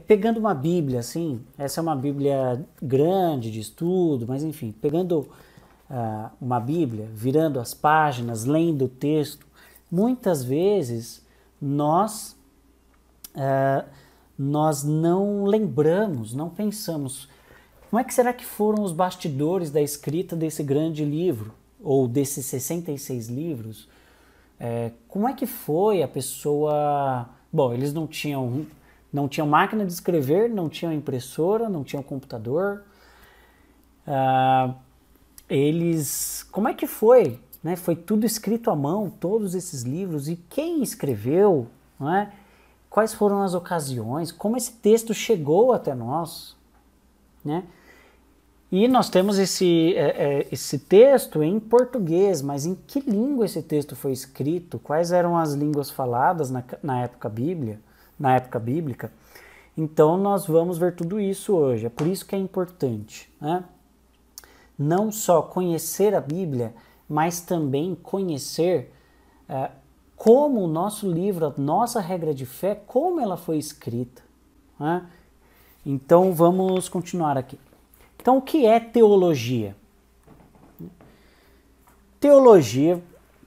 Pegando uma Bíblia, assim, essa é uma Bíblia grande de estudo, mas enfim, pegando uma Bíblia, virando as páginas, lendo o texto, muitas vezes nós, nós não lembramos, não pensamos, como é que será que foram os bastidores da escrita desse grande livro, ou desses 66 livros? Como é que foi a pessoa... Bom, eles não tinham máquina de escrever, não tinham impressora, não tinham computador. Como é que foi? Né? Foi tudo escrito à mão, todos esses livros, e quem escreveu? Né? Quais foram as ocasiões? Como esse texto chegou até nós? Né? E nós temos esse texto em português, mas em que língua esse texto foi escrito? Quais eram as línguas faladas na época bíblica? Então nós vamos ver tudo isso hoje. É por isso que é importante, né? Não só conhecer a Bíblia, mas também conhecer como o nosso livro, a nossa regra de fé, como ela foi escrita. Né? Então vamos continuar aqui. Então, o que é teologia? Teologia,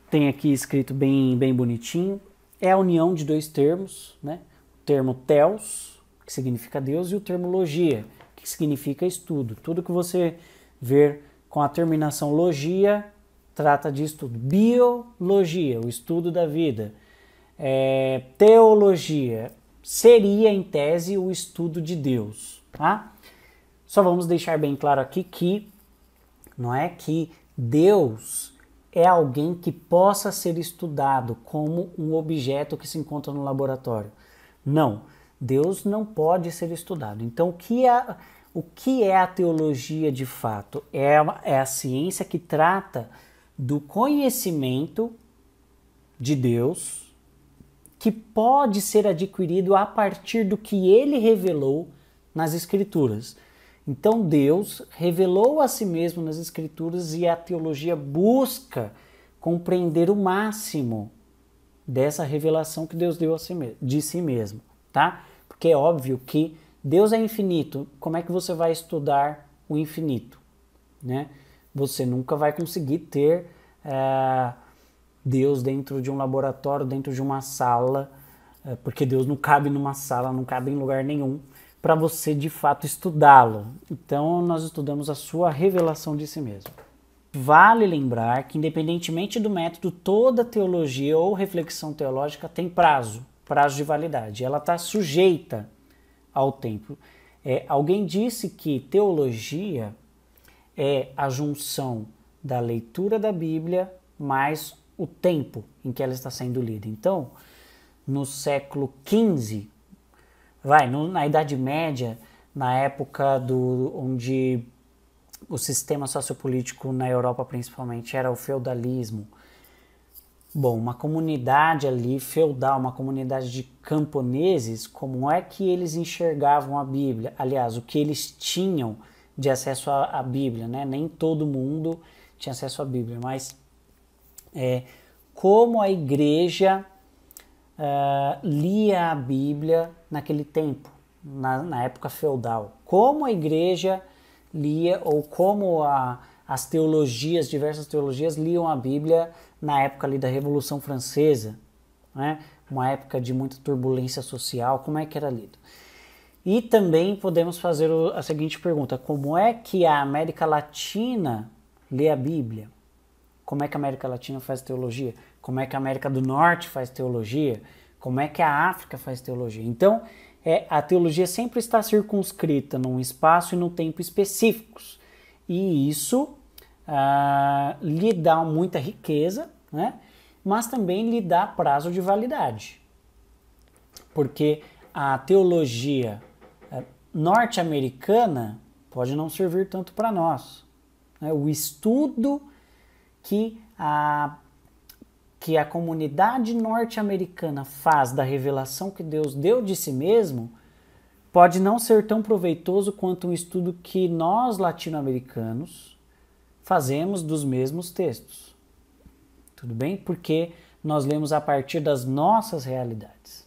tem aqui escrito bem bonitinho, é a união de dois termos, né? O termo theos, que significa Deus, e o termo logia, que significa estudo. Tudo que você ver com a terminação logia, trata de estudo. Biologia, o estudo da vida. Teologia, seria em tese o estudo de Deus, tá? Só vamos deixar bem claro aqui que não é que Deus é alguém que possa ser estudado como um objeto que se encontra no laboratório. Não, Deus não pode ser estudado. Então, o que é a teologia de fato? É a ciência que trata do conhecimento de Deus, que pode ser adquirido a partir do que ele revelou nas Escrituras. Então Deus revelou a si mesmo nas Escrituras e a teologia busca compreender o máximo dessa revelação que Deus deu de si mesmo, tá? Porque é óbvio que Deus é infinito. Como é que você vai estudar o infinito? Né? Você nunca vai conseguir ter Deus dentro de um laboratório, dentro de uma sala, porque Deus não cabe numa sala, não cabe em lugar nenhum, para você de fato estudá-lo. Então nós estudamos a sua revelação de si mesmo. Vale lembrar que, independentemente do método, toda teologia ou reflexão teológica tem prazo de validade. Ela está sujeita ao tempo. Alguém disse que teologia é a junção da leitura da Bíblia mais o tempo em que ela está sendo lida. Então, no século XV, na Idade Média, na época onde o sistema sociopolítico na Europa principalmente era o feudalismo. Bom, uma comunidade ali feudal, uma comunidade de camponeses, como é que eles enxergavam a Bíblia? Aliás, o que eles tinham de acesso à Bíblia, né? Nem todo mundo tinha acesso à Bíblia, mas como a igreja lia a Bíblia naquele tempo, na época feudal. Como a igreja lia, ou como as teologias, diversas teologias, liam a Bíblia na época ali da Revolução Francesa, né? Uma época de muita turbulência social, como é que era lido? E também podemos fazer a seguinte pergunta: como é que a América Latina lê a Bíblia? Como é que a América Latina faz teologia? Como é que a América do Norte faz teologia? Como é que a África faz teologia? Então, a teologia sempre está circunscrita num espaço e num tempo específicos. E isso lhe dá muita riqueza, né? Mas também lhe dá prazo de validade. Porque a teologia norte-americana pode não servir tanto para nós. Né? O estudo que a comunidade norte-americana faz da revelação que Deus deu de si mesmo pode não ser tão proveitoso quanto um estudo que nós latino-americanos fazemos dos mesmos textos. Tudo bem? Porque nós lemos a partir das nossas realidades.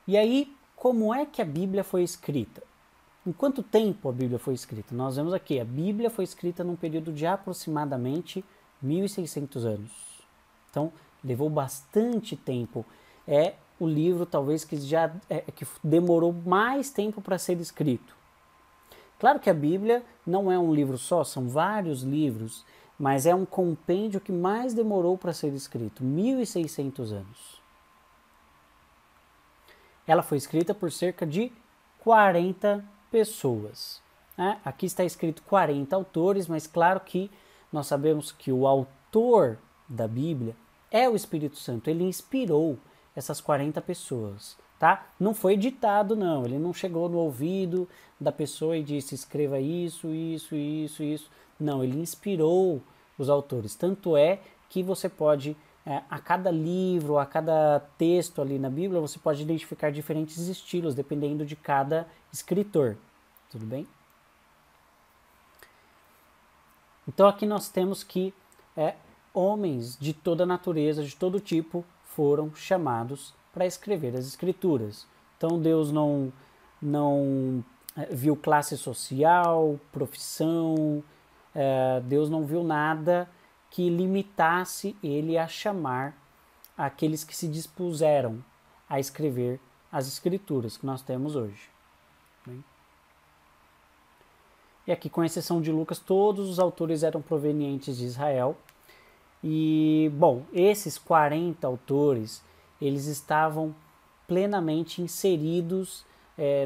E aí, como é que a Bíblia foi escrita? Em quanto tempo a Bíblia foi escrita? Nós vemos aqui, a Bíblia foi escrita num período de aproximadamente 1600 anos. Então, levou bastante tempo. É o livro talvez que que demorou mais tempo para ser escrito. Claro que a Bíblia não é um livro só, são vários livros, mas é um compêndio que mais demorou para ser escrito, 1600 anos. Ela foi escrita por cerca de 40 pessoas. Né? Aqui está escrito 40 autores, mas claro que nós sabemos que o autor da Bíblia é o Espírito Santo. Ele inspirou essas 40 pessoas. Tá? Não foi ditado, não. Ele não chegou no ouvido da pessoa e disse escreva isso, isso, isso, isso. Não, ele inspirou os autores. Tanto é que você pode, a cada livro, a cada texto ali na Bíblia, você pode identificar diferentes estilos, dependendo de cada escritor. Tudo bem? Então aqui nós temos que homens de toda natureza, de todo tipo, foram chamados para escrever as escrituras. Então Deus não viu classe social, profissão, Deus não viu nada que limitasse ele a chamar aqueles que se dispuseram a escrever as escrituras que nós temos hoje. Bem? E aqui, com exceção de Lucas, todos os autores eram provenientes de Israel. E, bom, esses 40 autores, eles estavam plenamente inseridos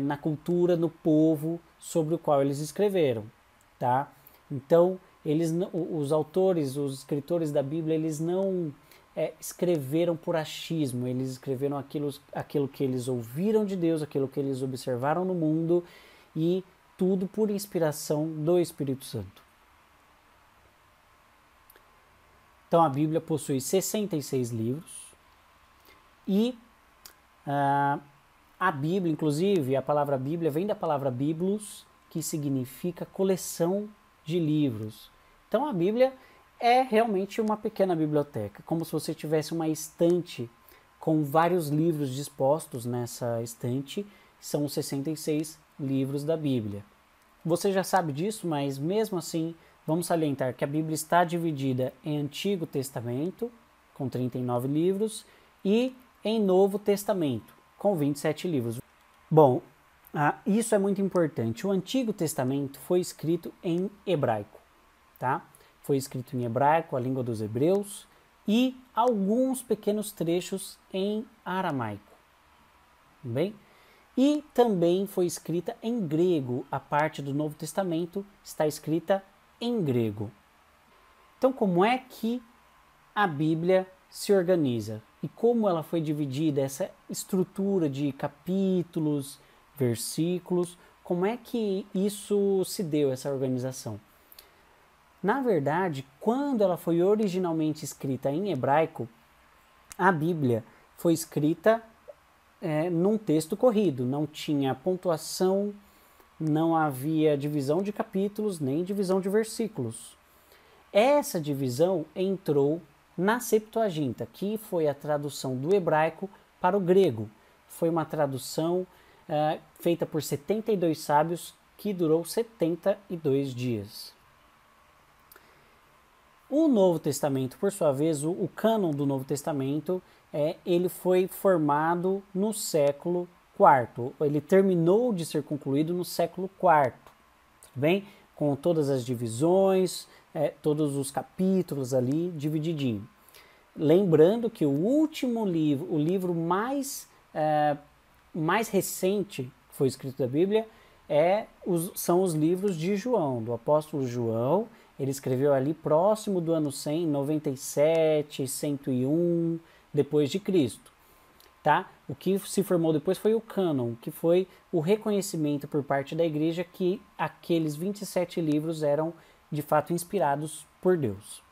na cultura, no povo sobre o qual eles escreveram, tá? Então, os autores, os escritores da Bíblia, eles não escreveram por achismo, eles escreveram aquilo que eles ouviram de Deus, aquilo que eles observaram no mundo, e tudo por inspiração do Espírito Santo. Então a Bíblia possui 66 livros e a Bíblia, inclusive, a palavra Bíblia vem da palavra biblos, que significa coleção de livros. Então a Bíblia é realmente uma pequena biblioteca, como se você tivesse uma estante com vários livros dispostos nessa estante. São os 66 livros da Bíblia. Você já sabe disso, mas mesmo assim, vamos salientar que a Bíblia está dividida em Antigo Testamento, com 39 livros, e em Novo Testamento, com 27 livros. Bom, isso é muito importante. O Antigo Testamento foi escrito em hebraico, tá? Foi escrito em hebraico, a língua dos hebreus, e alguns pequenos trechos em aramaico. Bem? E também foi escrita em grego. A parte do Novo Testamento está escrita em grego. Então, como é que a Bíblia se organiza? E como ela foi dividida, essa estrutura de capítulos, versículos, como é que isso se deu, essa organização? Na verdade, quando ela foi originalmente escrita em hebraico, a Bíblia foi escrita num texto corrido, não tinha pontuação, não havia divisão de capítulos, nem divisão de versículos. Essa divisão entrou na Septuaginta, que foi a tradução do hebraico para o grego. Foi uma tradução feita por 72 sábios que durou 72 dias. O Novo Testamento, por sua vez, o cânon do Novo Testamento, ele foi formado no século IV. Ele terminou de ser concluído no século IV, tudo bem? Com todas as divisões, todos os capítulos ali divididinho. Lembrando que o último livro, o livro mais recente que foi escrito da Bíblia, são os livros de João, do apóstolo João. Ele escreveu ali próximo do ano 100, 97, 101 depois de Cristo, tá? O que se formou depois foi o cânon, que foi o reconhecimento por parte da igreja que aqueles 27 livros eram de fato inspirados por Deus.